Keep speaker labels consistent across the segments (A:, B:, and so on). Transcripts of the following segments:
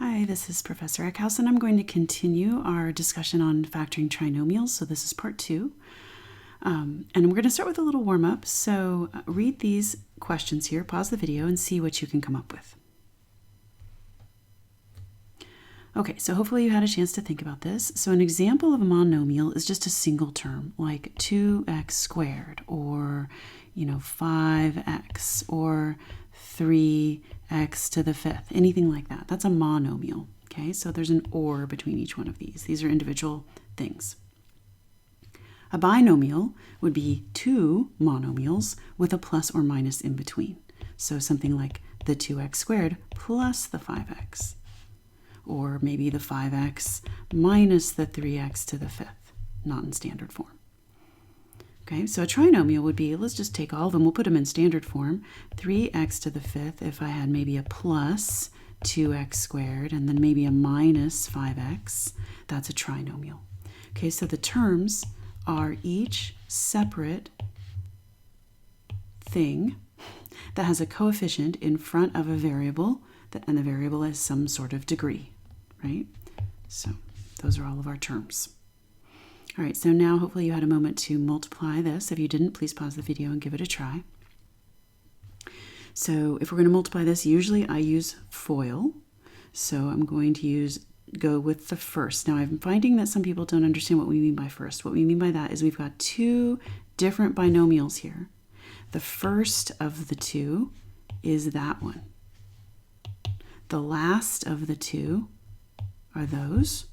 A: Hi, this is Professor Eckhouse, and I'm going to continue our discussion on factoring trinomials. So this is part 2. And we're going to start with a little warm-up. So read these questions here, pause the video, and see what you can come up with. Okay, so hopefully you had a chance to think about this. So an example of a monomial is just a single term, like 2x squared, or 5x, or 3x to the fifth, anything like that. That's a monomial, okay? So there's an or between each one of these. These are individual things. A binomial would be two monomials with a plus or minus in between. So something like the 2x squared plus the 5x. Or maybe the 5x minus the 3x to the fifth, not in standard form. Okay, so a trinomial would be, let's just take all of them, we'll put them in standard form. 3x to the fifth, if I had maybe a plus 2x squared and then maybe a minus 5x, that's a trinomial. Okay, so the terms are each separate thing that has a coefficient in front of a variable, and the variable has some sort of degree, right? So those are all of our terms. All right, so now hopefully you had a moment to multiply this. If you didn't, please pause the video and give it a try. So if we're going to multiply this, usually I use FOIL. So I'm going to go with the first. Now I'm finding that some people don't understand what we mean by first. What we mean by that is we've got two different binomials here. The first of the two is that one. The last of the two are those.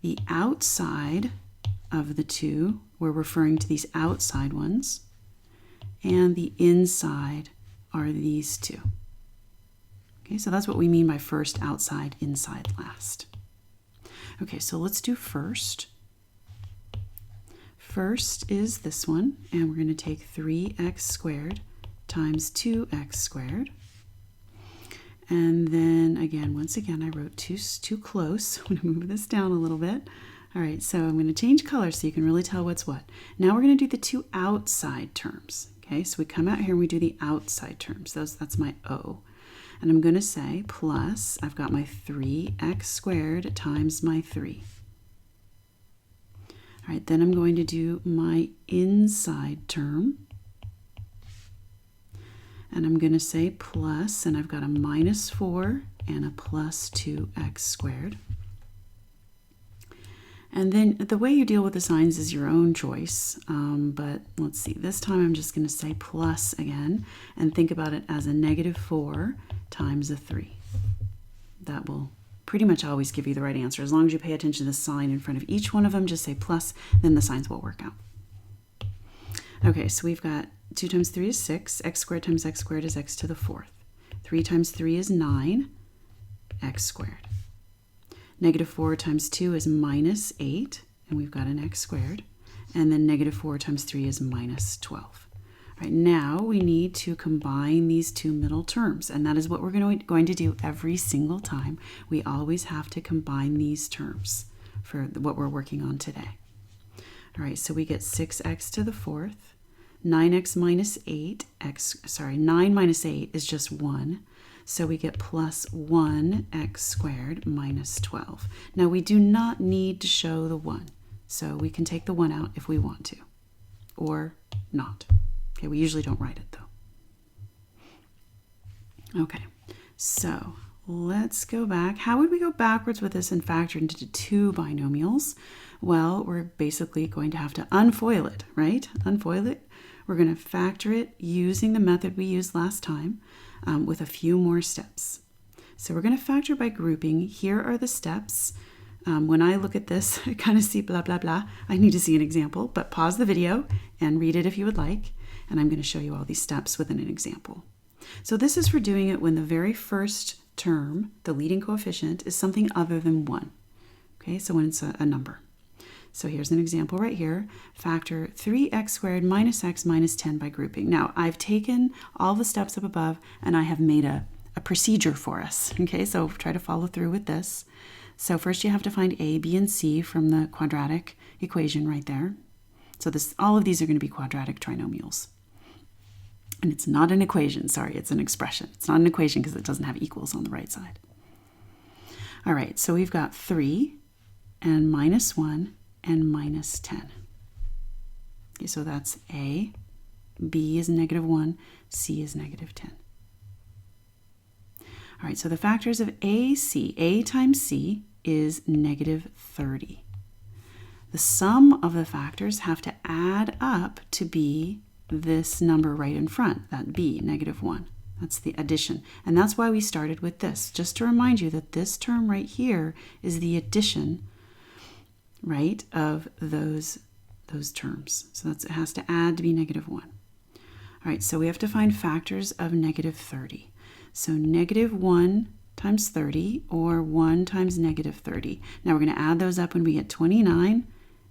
A: The outside of the two, we're referring to these outside ones, and the inside are these two. Okay, so that's what we mean by first, outside, inside, last. Okay, so let's do first. First is this one, and we're going to take 3x squared times 2x squared. And then again, once again, I wrote too close. I'm going to move this down a little bit. All right, so I'm going to change color so you can really tell what's what. Now we're going to do the two outside terms. Okay, so we come out here and we do the outside terms. That's my O. And I'm going to say plus, I've got my 3x squared times my 3. All right, then I'm going to do my inside term. And I'm going to say plus, and I've got a minus 4 and a plus 2x squared. And then the way you deal with the signs is your own choice. But let's see, this time I'm just going to say plus again and think about it as a negative 4 times a 3. That will pretty much always give you the right answer. As long as you pay attention to the sign in front of each one of them, just say plus, then the signs will work out. Okay, so we've got 2 times 3 is 6. X squared times x squared is x to the 4th. 3 times 3 is 9, x squared. Negative 4 times 2 is minus 8, and we've got an x squared. And then negative 4 times 3 is minus 12. All right, now we need to combine these two middle terms, and that is what we're going to do every single time. We always have to combine these terms for what we're working on today. All right, so we get 6x to the 4th. 9x minus 8, 9 minus 8 is just 1. So we get plus 1x squared minus 12. Now we do not need to show the 1. So we can take the 1 out if we want to, or not. Okay, we usually don't write it though. Okay, so let's go back. How would we go backwards with this and factor into two binomials? Well, we're basically going to have to unfoil it, right? Unfoil it. We're going to factor it using the method we used last time with a few more steps. So we're going to factor by grouping. Here are the steps. When I look at this, I kind of see blah, blah, blah. I need to see an example, but pause the video and read it if you would like. And I'm going to show you all these steps within an example. So this is for doing it when the very first term, the leading coefficient, is something other than 1. Okay, so when it's a number. So here's an example right here. Factor 3x squared minus x minus 10 by grouping. Now, I've taken all the steps up above and I have made a procedure for us. Okay, so try to follow through with this. So first you have to find a, b, and c from the quadratic equation right there. So all of these are going to be quadratic trinomials. And it's not an equation, sorry, it's an expression. It's not an equation because it doesn't have equals on the right side. All right, so we've got 3 and minus 1 and minus 10. Okay, so that's A, B is negative 1, C is negative 10. All right, so the factors of AC, A times C is negative 30. The sum of the factors have to add up to be this number right in front, that B, negative 1. That's the addition. And that's why we started with this, just to remind you that this term right here is the addition, right, of those terms. So it has to add to be negative 1. All right, so we have to find factors of negative 30. So negative 1 times 30, or 1 times negative 30. Now we're going to add those up when we get 29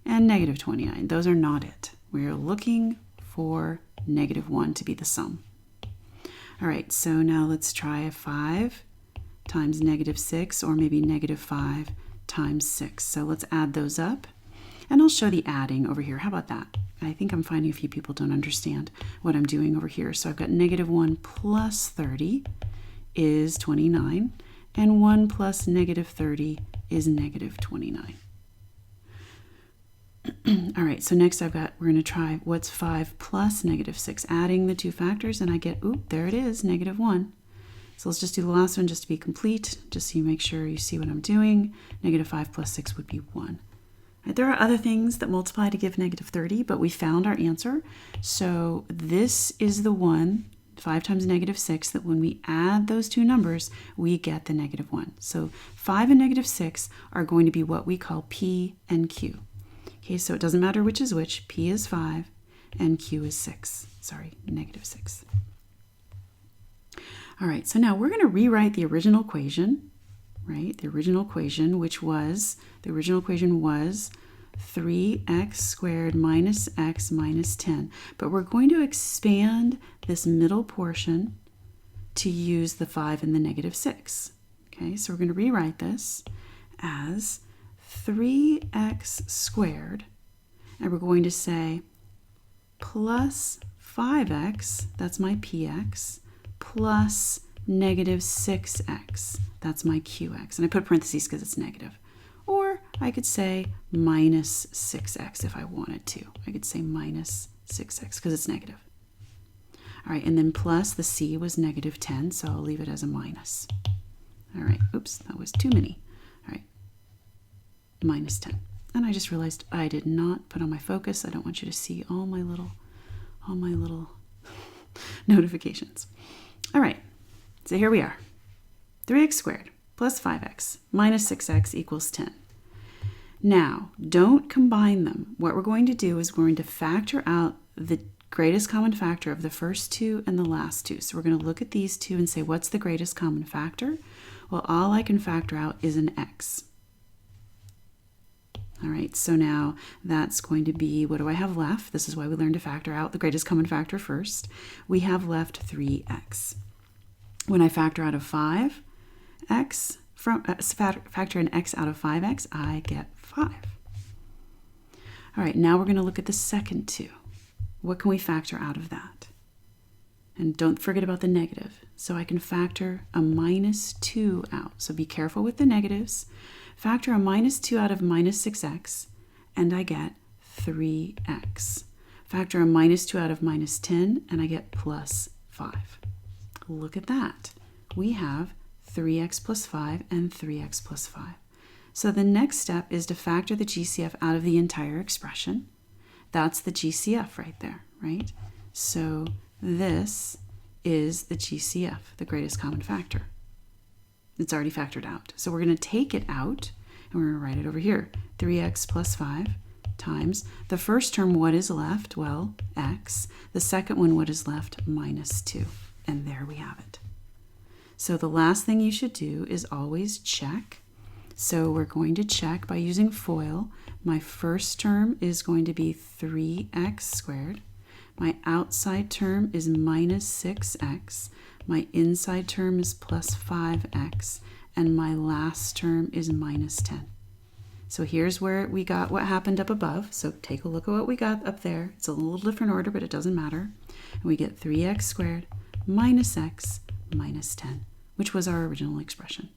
A: and negative 29. Those are not it. We're looking for negative 1 to be the sum. All right, so now let's try 5 times negative 6, or maybe negative 5 times 6. So let's add those up, and I'll show the adding over here. How about that? I think I'm finding a few people don't understand what I'm doing over here. So I've got negative 1 plus 30 is 29, and 1 plus negative 30 is negative 29. All right, so next we're going to try what's 5 plus negative 6, adding the two factors, and I get, there it is, negative 1. So let's just do the last one just to be complete, just so you make sure you see what I'm doing. Negative 5 plus 6 would be 1. Right, there are other things that multiply to give negative 30, but we found our answer. So this is the one, 5 times negative 6, that when we add those two numbers, we get the negative 1. So 5 and negative 6 are going to be what we call P and Q. Okay, so it doesn't matter which is which. P is 5 and Q is 6. Sorry, negative 6. All right, so now we're going to rewrite the original equation, right? The original equation was 3x squared minus x minus 10. But we're going to expand this middle portion to use the 5 and the negative 6. Okay, so we're going to rewrite this as 3x squared, and we're going to say plus 5x, that's my px, plus negative 6x, that's my qx. And I put parentheses because it's negative. Or I could say minus 6x if I wanted to. I could say minus 6x because it's negative. All right, and then plus the c was negative 10, so I'll leave it as a minus. All right, oops, that was too many. All right, minus 10. And I just realized I did not put on my focus. I don't want you to see all my little notifications. All right, so here we are. 3x squared plus 5x minus 6x equals 10. Now, don't combine them. What we're going to do is we're going to factor out the greatest common factor of the first two and the last two. So we're going to look at these two and say, what's the greatest common factor? Well, all I can factor out is an x. All right, so now that's going to be, what do I have left? This is why we learned to factor out the greatest common factor first. We have left 3x. When I factor out of 5x, factor an x out of 5x, I get 5. All right, now we're going to look at the second two. What can we factor out of that? And don't forget about the negative. So I can factor a minus 2 out. So be careful with the negatives. Factor a minus 2 out of minus 6x, and I get 3x. Factor a minus 2 out of minus 10, and I get plus 5. Look at that. We have 3x plus 5 and 3x plus 5. So the next step is to factor the GCF out of the entire expression. That's the GCF right there, right? So this is the GCF, the greatest common factor. It's already factored out. So we're going to take it out, and we're going to write it over here. 3x plus 5 times the first term, what is left? Well, x. The second one, what is left? Minus 2. And there we have it. So the last thing you should do is always check. So we're going to check by using FOIL. My first term is going to be 3x squared. My outside term is minus 6x. My inside term is plus 5x. And my last term is minus 10. So here's where we got what happened up above. So take a look at what we got up there. It's a little different order, but it doesn't matter. And we get 3x squared minus x minus 10, which was our original expression.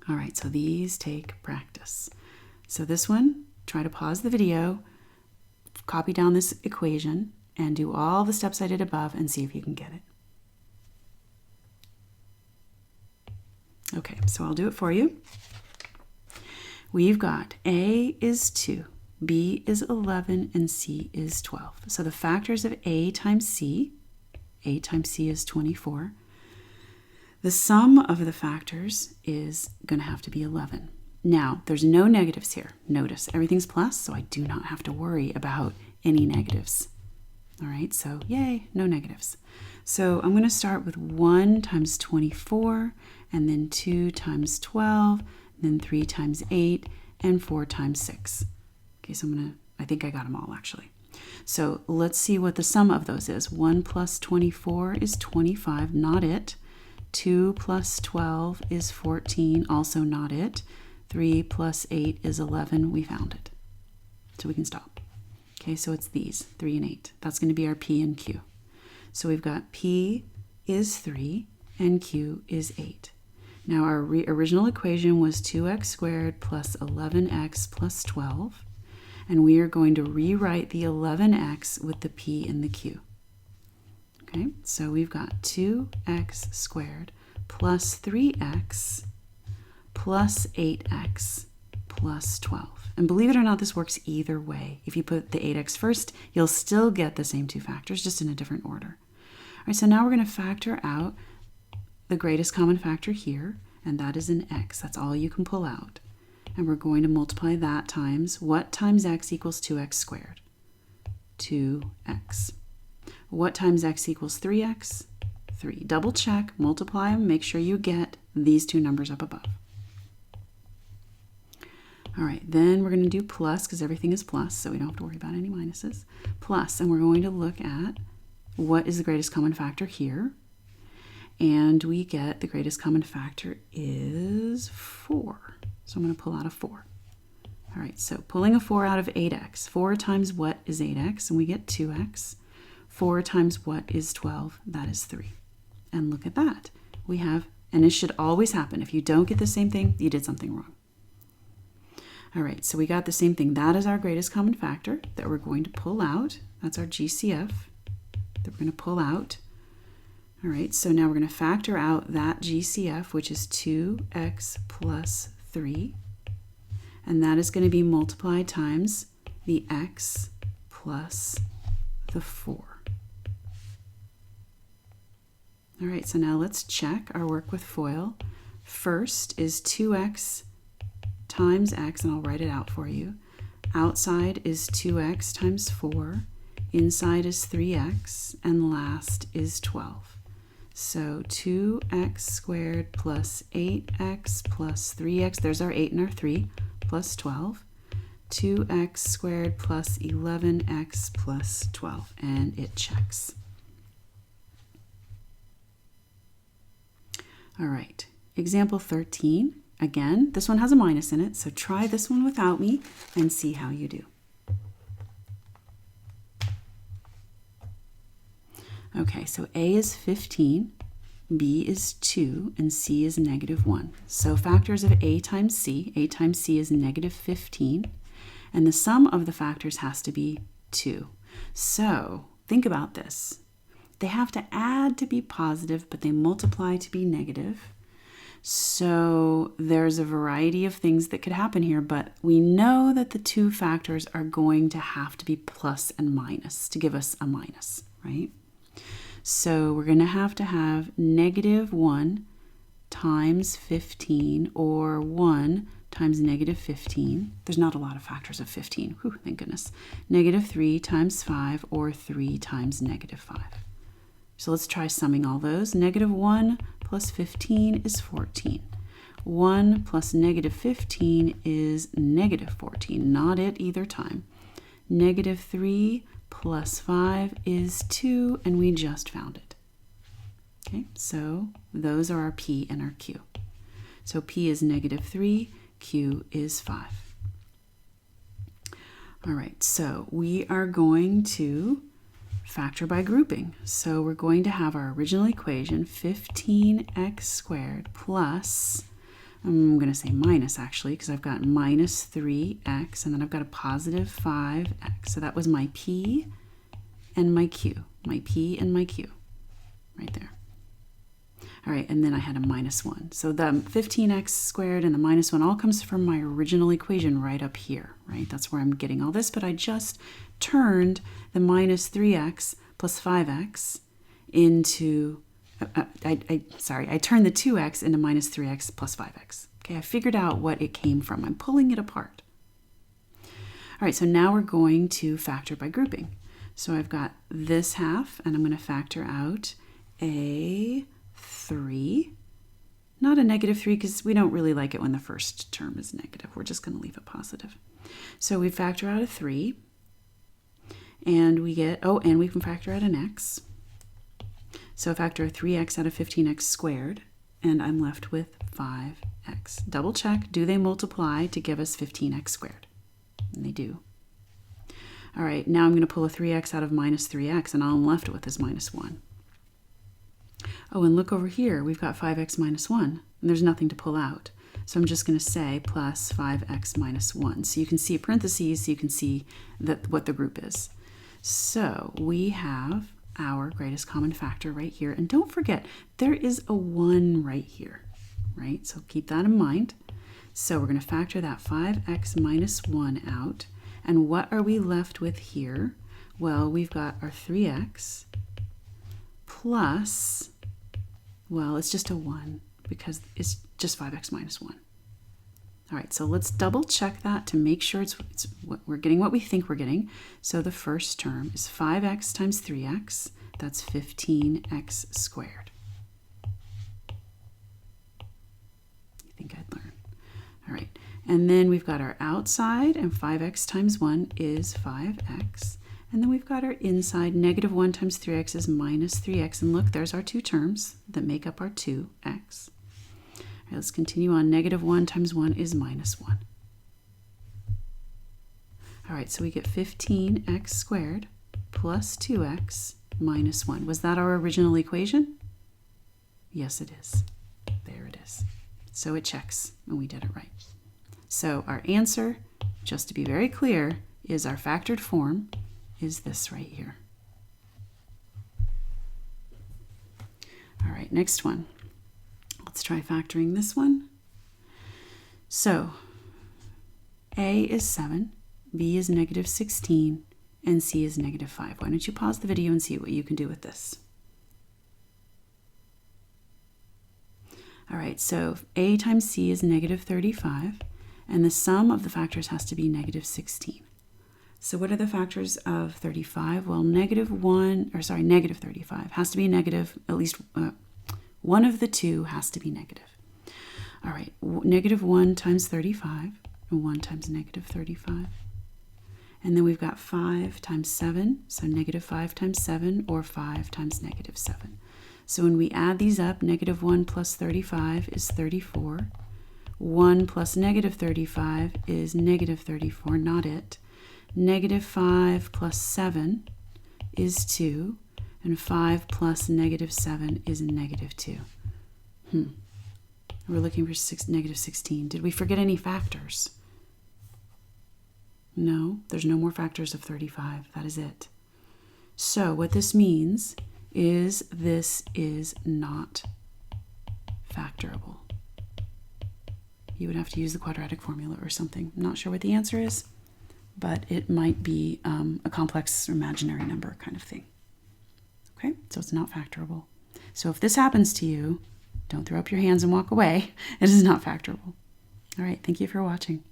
A: All right, so these take practice. So this one, try to pause the video, copy down this equation, and do all the steps I did above and see if you can get it. Okay, so I'll do it for you. We've got A is 2, B is 11, and C is 12. So the factors of A times C is 24. The sum of the factors is going to have to be 11. Now, there's no negatives here. Notice, everything's plus, so I do not have to worry about any negatives. All right, so yay, no negatives. So I'm going to start with 1 times 24, and then 2 times 12, then 3 times 8, and 4 times 6. Okay, so I think I got them all actually. So let's see what the sum of those is. 1 plus 24 is 25, not it. 2 plus 12 is 14, also not it. 3 plus 8 is 11, we found it. So we can stop. Okay, so it's these, 3 and 8. That's going to be our P and Q. So we've got P is 3 and Q is 8. Now our original equation was 2x squared plus 11x plus 12. And we are going to rewrite the 11x with the P and the Q. Okay, so we've got 2x squared plus 3x plus 8x plus 12. And believe it or not, this works either way. If you put the 8x first, you'll still get the same two factors, just in a different order. All right, so now we're going to factor out the greatest common factor here, and that is an x. That's all you can pull out. And we're going to multiply that times what times x equals 2x squared? 2x. What times x equals 3x? 3. Double check, multiply them, make sure you get these two numbers up above. All right, then we're going to do plus because everything is plus, so we don't have to worry about any minuses. Plus, and we're going to look at what is the greatest common factor here. And we get the greatest common factor is 4. So I'm going to pull out a 4. All right, so pulling a 4 out of 8x. 4 times what is 8x? And we get 2x. 4 times what is 12? That is 3. And look at that. We have, and it should always happen. If you don't get the same thing, you did something wrong. All right, so we got the same thing. That is our greatest common factor that we're going to pull out. That's our GCF that we're going to pull out. All right, so now we're going to factor out that GCF, which is 2x plus 3. And that is going to be multiplied times the x plus the 4. All right, so now let's check our work with FOIL. First is 2x times x, and I'll write it out for you. Outside is 2x times 4. Inside is 3x, and last is 12. So 2x squared plus 8x plus 3x, there's our 8 and our 3, plus 12. 2x squared plus 11x plus 12, and it checks. All right, example 13. Again, this one has a minus in it, so try this one without me and see how you do. Okay, so A is 15, B is 2, and C is -1. So factors of A times C is -15, and the sum of the factors has to be 2. So think about this. They have to add to be positive, but they multiply to be negative. So there's a variety of things that could happen here, but we know that the two factors are going to have to be plus and minus to give us a minus, right? So we're going to have -1 times 15, or 1 times -15. There's not a lot of factors of 15. Whew, thank goodness. -3 times 5, or 3 times -5. So let's try summing all those. -1 plus 15 is 14. 1 plus -15 is -14. Not it either time. -3 plus 5 is 2, and we just found it. Okay, so those are our P and our Q. So P is -3, Q is 5. All right, so we are going to factor by grouping. So we're going to have our original equation, 15x squared plus I'm going to say minus actually, because I've got minus 3x, and then I've got a positive 5x. So that was my p and my q. My p and my q. Right there. All right, and then I had a minus 1. So the 15x squared and the minus 1 all comes from my original equation right up here, right? That's where I'm getting all this, but I just turned the minus 3x plus 5x into, I turned the 2x into minus 3x plus 5x. Okay, I figured out what it came from. I'm pulling it apart. All right, so now we're going to factor by grouping. So I've got this half, and I'm going to factor out a 3, not a negative 3, because we don't really like it when the first term is negative. We're just going to leave it positive. So we factor out a 3, and we get, oh, and we can factor out an x. So factor a 3x out of 15x squared, and I'm left with 5x. Double check, do they multiply to give us 15x squared? And they do. All right, now I'm going to pull a 3x out of minus 3x, and all I'm left with is minus 1. Oh, and look over here, we've got 5x minus 1, and there's nothing to pull out. So I'm just going to say plus 5x minus 1. So you can see parentheses, so you can see what the group is. So we have our greatest common factor right here. And don't forget, there is a 1 right here, right? So keep that in mind. So we're going to factor that 5x minus 1 out. And what are we left with here? Well, we've got our 3x plus, well, it's just a 1 because it's just 5x minus 1. All right, so let's double check that to make sure we're getting what we think we're getting. So the first term is 5x times 3x. That's 15x squared. You think I'd learn. All right, and then we've got our outside, and 5x times 1 is 5x. And then we've got our inside, negative 1 times 3x is minus 3x. And look, there's our two terms that make up our 2x. All right, let's continue on. Negative 1 times 1 is minus 1. All right, so we get 15x squared plus 2x minus 1. Was that our original equation? Yes, it is. There it is. So it checks, and we did it right. So our answer, just to be very clear, is our factored form is this right here. All right, next one. Let's try factoring this one. So A is 7, B is negative 16, and C is negative 5. Why don't you pause the video and see what you can do with this. All right, so A times C is negative 35, and the sum of the factors has to be negative 16. So what are the factors of 35? Well, negative 35 has to be negative. At least one of the two has to be negative. All right, negative 1 times 35, and 1 times negative 35. And then we've got 5 times 7, so negative 5 times 7, or 5 times negative 7. So when we add these up, negative 1 plus 35 is 34. 1 plus negative 35 is negative 34, not it. Negative 5 plus 7 is 2, and 5 plus negative 7 is negative 2. We're looking for negative 16. Did we forget any factors? No, there's no more factors of 35. That is it. So what this means is this is not factorable. You would have to use the quadratic formula or something. I'm not sure what the answer is, but it might be a complex imaginary number kind of thing. Okay, so it's not factorable. So if this happens to you, don't throw up your hands and walk away. It is not factorable. All right, thank you for watching.